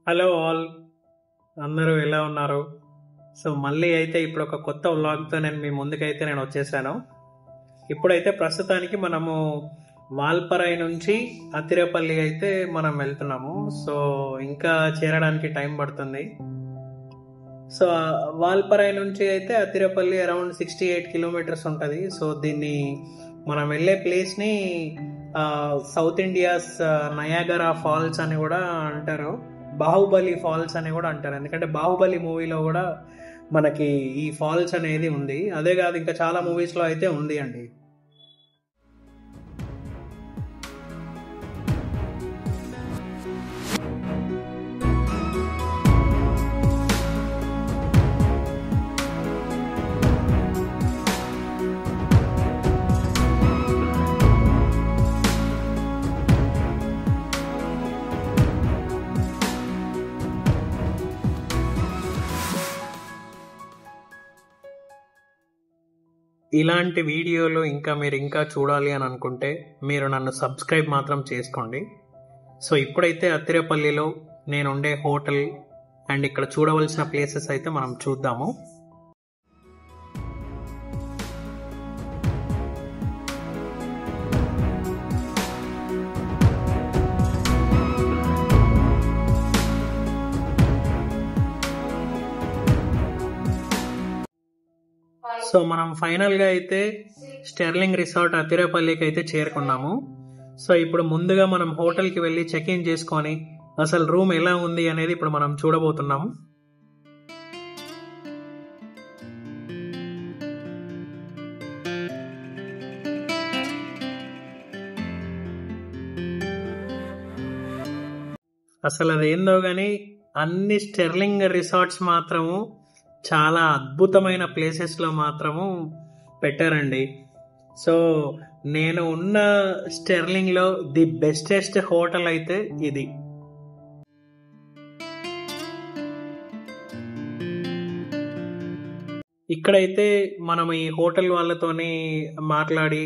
Hello all, అందరూ ఎలా ఉన్నారు? సో మళ్ళీ అయితే ఇప్పుడు ఒక కొత్త వ్లాగ్తో నేను మీ ముందుకైతే నేను వచ్చేసాను. ఇప్పుడైతే ప్రస్తుతానికి మనము వాల్పరై నుంచి అతిరేపల్లి అయితే మనం వెళ్తున్నాము. సో ఇంకా చేరడానికి టైం పడుతుంది. సో వాల్పరై నుంచి అయితే అతిరేపల్లి అరౌండ్ 68 కిలోమీటర్స్ ఉంటుంది. సో దీన్ని మనం వెళ్ళే ప్లేస్ని సౌత్ ఇండియాస్ నయాగరా ఫాల్స్ అని కూడా అంటారు, బాహుబలి ఫాల్స్ అని కూడా అంటారు. ఎందుకంటే బాహుబలి మూవీలో కూడా మనకి ఈ ఫాల్స్ అనేది ఉంది. అదే కాదు, ఇంకా చాలా మూవీస్లో అయితే ఉంది అండి. ఇలాంటి వీడియోలు మీరు ఇంకా చూడాలి అని అనుకుంటే మీరు నన్ను సబ్స్క్రైబ్ మాత్రం చేసుకోండి. సో ఇప్పుడైతే అతిరేపల్లిలో నేను ఉండే హోటల్ అండ్ ఇక్కడ చూడవలసిన ప్లేసెస్ అయితే మనం చూద్దాము. సో మనం ఫైనల్గా అయితే స్టెర్లింగ్ రిసార్ట్ అతిరేపల్లికి అయితే చేరుకున్నాము. సో ఇప్పుడు ముందుగా మనం హోటల్కి వెళ్ళి చెక్ ఇన్ చేసుకొని అసలు రూమ్ ఎలా ఉంది అనేది ఇప్పుడు మనం చూడబోతున్నాము. అసలు అదేందో కానీ అన్ని స్టెర్లింగ్ రిసార్ట్స్ మాత్రము చాలా అద్భుతమైన ప్లేసెస్లో మాత్రము పెట్టారండి. సో నేను ఉన్న స్టెర్లింగ్లో ది బెస్టెస్ట్ హోటల్ అయితే ఇది. ఇక్కడైతే మనం ఈ హోటల్ వాళ్ళతోని మాట్లాడి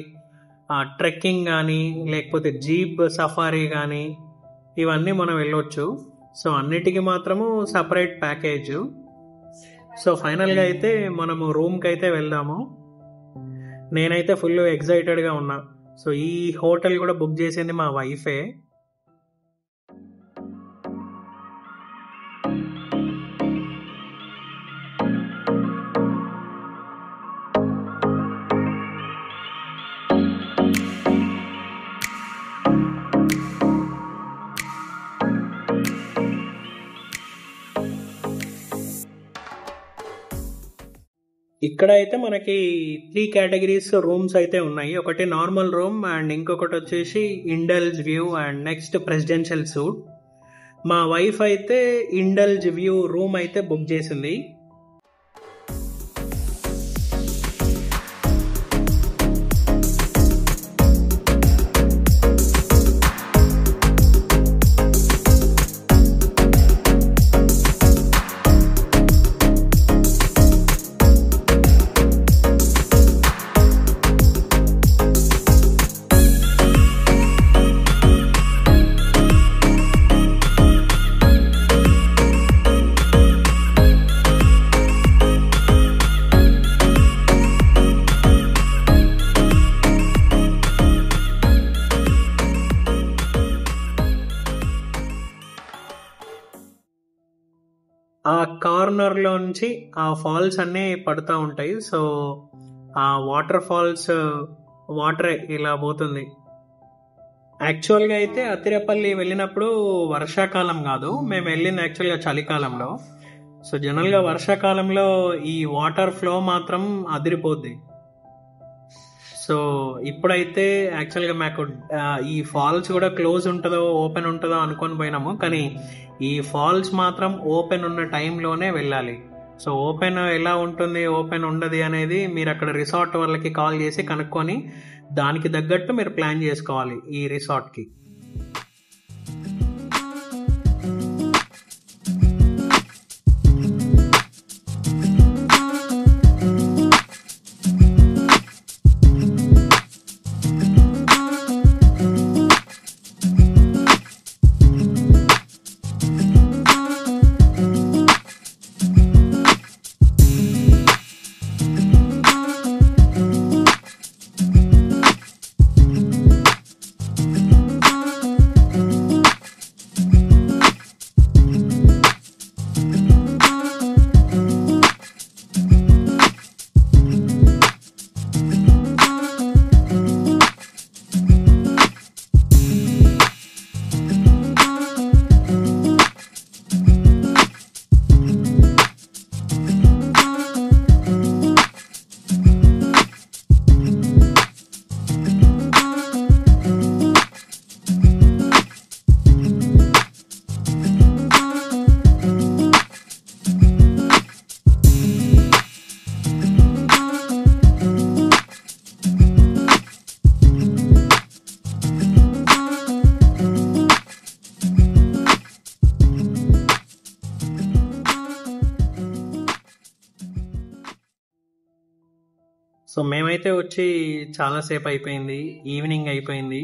ట్రెక్కింగ్ కానీ లేకపోతే జీప్ సఫారీ కానీ ఇవన్నీ మనం వెళ్ళొచ్చు. సో అన్నిటికీ మాత్రము సపరేట్ ప్యాకేజ్. సో ఫైనల్గా అయితే మనము రూమ్కి అయితే వెళ్దాము. నేనైతే ఫుల్ ఎక్సైటెడ్గా ఉన్నా. సో ఈ హోటల్ కూడా బుక్ చేసింది మా వైఫే. ఇక్కడ అయితే మనకి 3 కేటగిరీస్ రూమ్స్ అయితే ఉన్నాయి. ఒకటి నార్మల్ రూమ్ అండ్ ఇంకొకటి వచ్చేసి indulge view and next presidential suit. మా వైఫ్ అయితే ఇండల్జ్ వ్యూ రూమ్ అయితే బుక్ చేసింది. ఆ కార్నర్లో నుంచి ఆ ఫాల్స్ అన్నీ పడుతూ ఉంటాయి. సో ఆ వాటర్ ఫాల్స్ వాటరే ఇలా పోతుంది. యాక్చువల్గా అయితే అతిరేపల్లి వెళ్ళినప్పుడు వర్షాకాలం కాదు, మేము వెళ్ళింది యాక్చువల్గా చలికాలంలో. సో జనరల్గా వర్షాకాలంలో ఈ వాటర్ ఫ్లో మాత్రం అదిరిపోద్ది. సో ఇప్పుడైతే యాక్చువల్గా మాకు ఈ ఫాల్స్ కూడా క్లోజ్ ఉంటుందో ఓపెన్ ఉంటుందో అనుకొని పోయినాము, కానీ ఈ ఫాల్స్ మాత్రం ఓపెన్ ఉన్న టైంలోనే వెళ్ళాలి. సో ఓపెన్ ఎలా ఉంటుంది ఓపెన్ ఉండదు అనేది మీరు అక్కడ రిసార్ట్ వాళ్ళకి కాల్ చేసి కనుక్కొని దానికి తగ్గట్టు మీరు ప్లాన్ చేసుకోవాలి ఈ రిసార్ట్కి. సో మేమైతే వచ్చి చాలాసేపు అయిపోయింది, ఈవినింగ్ అయిపోయింది.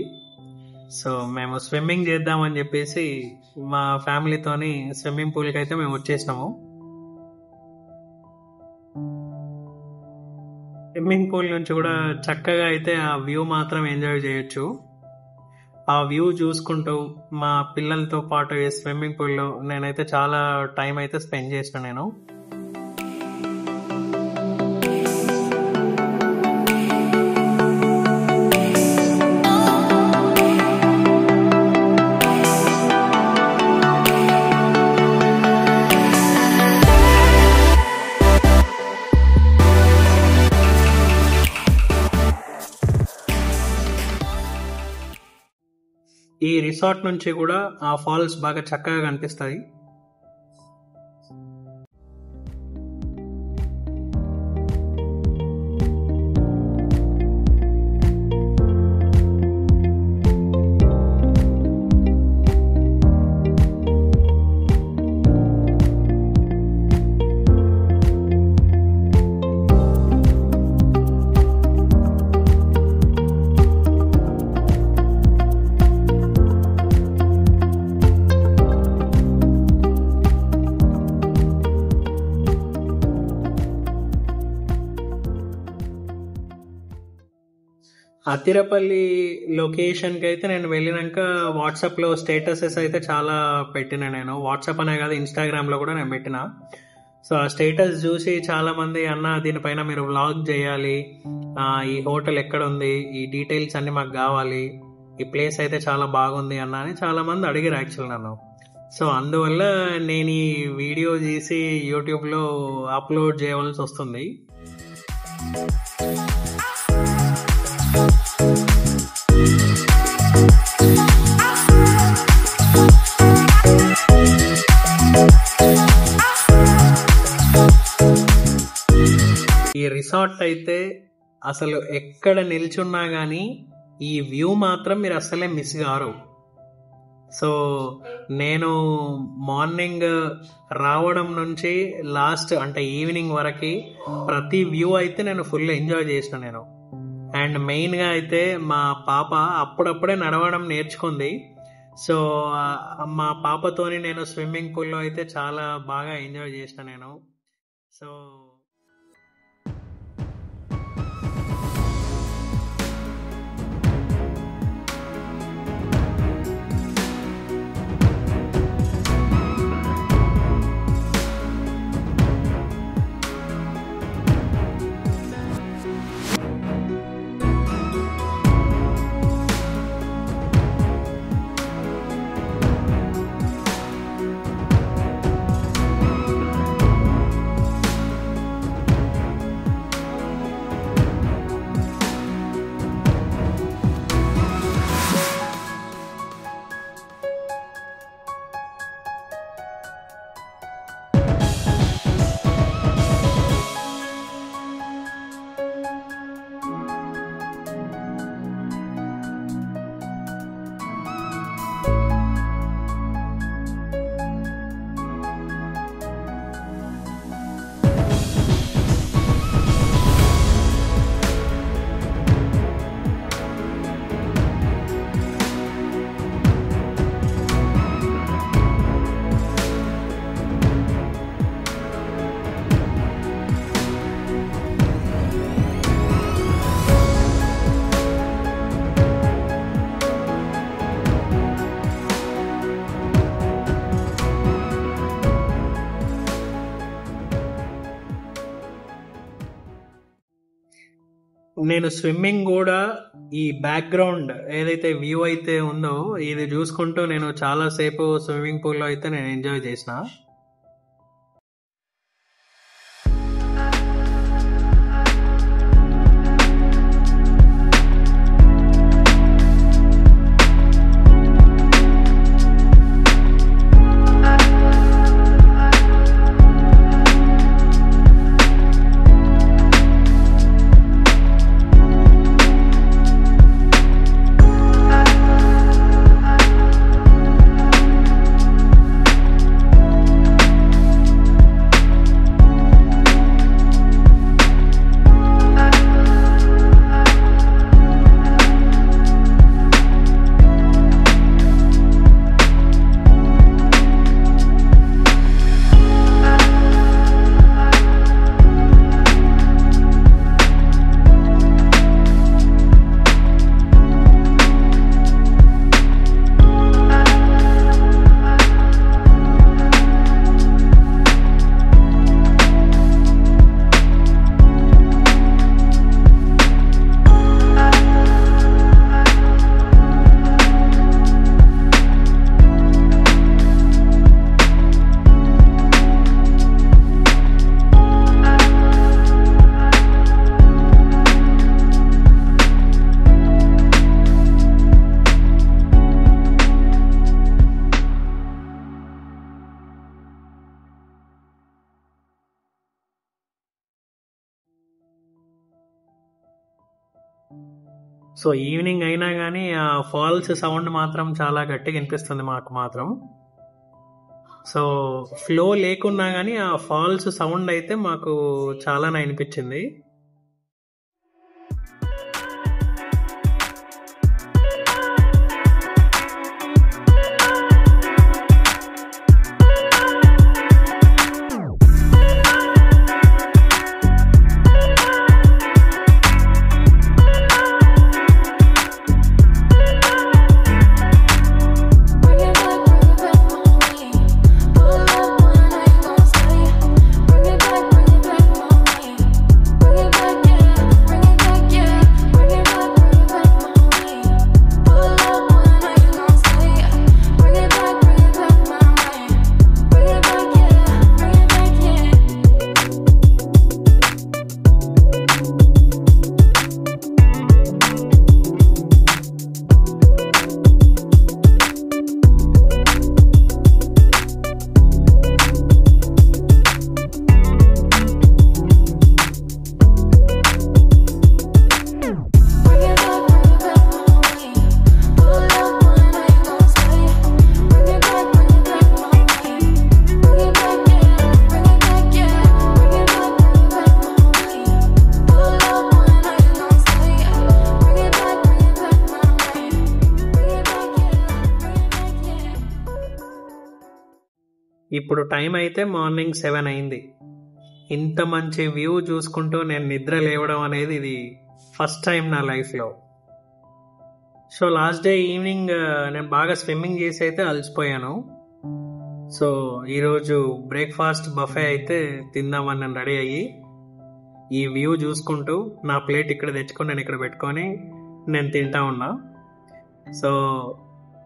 సో మేము స్విమ్మింగ్ చేద్దామని చెప్పేసి మా ఫ్యామిలీతోని స్విమ్మింగ్ పూల్కి అయితే మేము వచ్చేసినాము. స్విమ్మింగ్ పూల్ నుంచి కూడా చక్కగా అయితే ఆ వ్యూ మాత్రం ఎంజాయ్ చేయొచ్చు. ఆ వ్యూ చూసుకుంటూ మా పిల్లలతో పాటు ఈ స్విమ్మింగ్ పూల్లో నేనైతే చాలా టైం అయితే స్పెండ్ చేసిన నేను. ఈ రిసార్ట్ నుంచి కూడా ఆ ఫాల్స్ బాగా చక్కగా కనిపిస్తాయి. అతిరపల్లి లొకేషన్కి అయితే నేను వెళ్ళినాక వాట్సాప్లో స్టేటసెస్ అయితే చాలా పెట్టిన నేను. వాట్సాప్ అనే కాదు, ఇన్స్టాగ్రామ్లో కూడా నేను పెట్టిన. సో ఆ స్టేటస్ చూసి చాలామంది అన్న దీనిపైన మీరు వ్లాగ్ చేయాలి, ఈ హోటల్ ఎక్కడ ఉంది, ఈ డీటెయిల్స్ అన్ని మాకు కావాలి, ఈ ప్లేస్ అయితే చాలా బాగుంది అన్న అని చాలామంది అడిగారు యాక్చువల్ నన్ను. సో అందువల్ల నేను ఈ వీడియో తీసి యూట్యూబ్లో అప్లోడ్ చేయవలసి వస్తుంది. ఈ రిసార్ట్ అయితే అసలు ఎక్కడ నిల్చున్నా కానీ ఈ వ్యూ మాత్రం మీరు అసలే మిస్ కారు. సో నేను మార్నింగ్ రావడం నుంచి లాస్ట్ అంటే ఈవినింగ్ వరకు ప్రతి వ్యూ అయితే నేను ఫుల్ ఎంజాయ్ చేసిన నేను. అండ్ మెయిన్గా అయితే మా పాప అప్పుడప్పుడే నడవడం నేర్చుకుంది. సో మా పాపతోని నేను స్విమ్మింగ్ పూల్లో అయితే చాలా బాగా ఎంజాయ్ చేసిన నేను. సో నేను స్విమ్మింగ్ కూడా ఈ బ్యాక్గ్రౌండ్ ఏదైతే వ్యూ అయితే ఉందో ఇది చూసుకుంటూ నేను చాలాసేపు స్విమ్మింగ్ పూల్లో అయితే నేను ఎంజాయ్ చేసిన. సో ఈవినింగ్ అయినా కానీ ఆ ఫాల్స్ సౌండ్ మాత్రం చాలా గట్టిగా వినిపిస్తుంది మాకు మాత్రం. సో ఫ్లో లేకున్నా కానీ ఆ ఫాల్స్ సౌండ్ అయితే మాకు చాలానే అనిపించింది. ఇప్పుడు టైం అయితే మార్నింగ్ 7 అయింది. ఇంత మంచి వ్యూ చూసుకుంటూ నేను నిద్ర లేవడం అనేది ఇది ఫస్ట్ టైం నా లైఫ్లో. సో లాస్ట్ డే ఈవినింగ్ నేను బాగా స్విమ్మింగ్ చేసి అయితే అలసిపోయాను. సో ఈరోజు బ్రేక్ఫాస్ట్ బఫే అయితే తిందామని నేను రెడీ అయ్యి ఈ వ్యూ చూసుకుంటూ నా ప్లేట్ ఇక్కడ తెచ్చుకొని నేను ఇక్కడ పెట్టుకొని నేను తింటా ఉన్నా. సో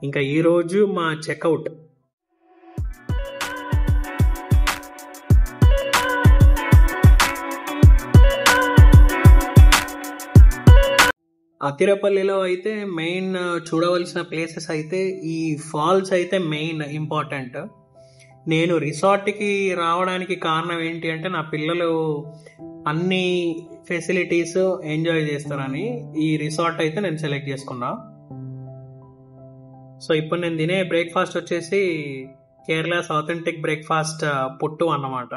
ఇంకా ఈరోజు మా చెక్అవుట్. అతిరపల్లిలో అయితే మెయిన్ చూడవలసిన ప్లేసెస్ అయితే ఈ ఫాల్స్ అయితే మెయిన్ ఇంపార్టెంట్. నేను రిసార్ట్కి రావడానికి కారణం ఏంటి అంటే నా పిల్లలు అన్ని ఫెసిలిటీస్ ఎంజాయ్ చేస్తారని ఈ రిసార్ట్ అయితే నేను సెలెక్ట్ చేసుకున్నా. సో ఇప్పుడు నేను తినే బ్రేక్ఫాస్ట్ వచ్చేసి కేరళస్ ఆథెంటిక్ బ్రేక్ఫాస్ట్ పుట్టు అన్నమాట.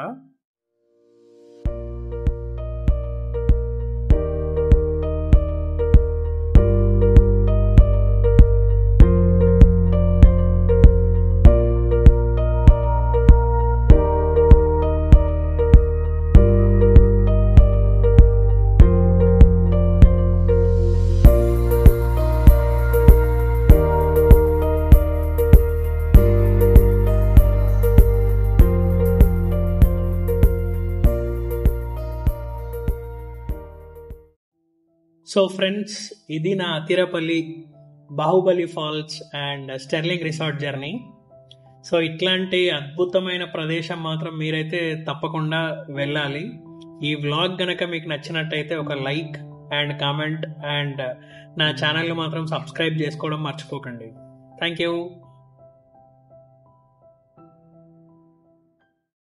సో ఫ్రెండ్స్, ఇది నా Athirappilly, Baahubali falls and Sterling resort journey. So ఇట్లాంటి అద్భుతమైన ప్రదేశం మాత్రం మీరైతే తప్పకుండా వెళ్ళాలి. ఈ వ్లాగ్ గనక మీకు నచ్చినట్టయితే ఒక లైక్ అండ్ కామెంట్ అండ్ నా ఛానల్ని మాత్రం సబ్స్క్రైబ్ చేసుకోవడం మర్చిపోకండి. Thank you.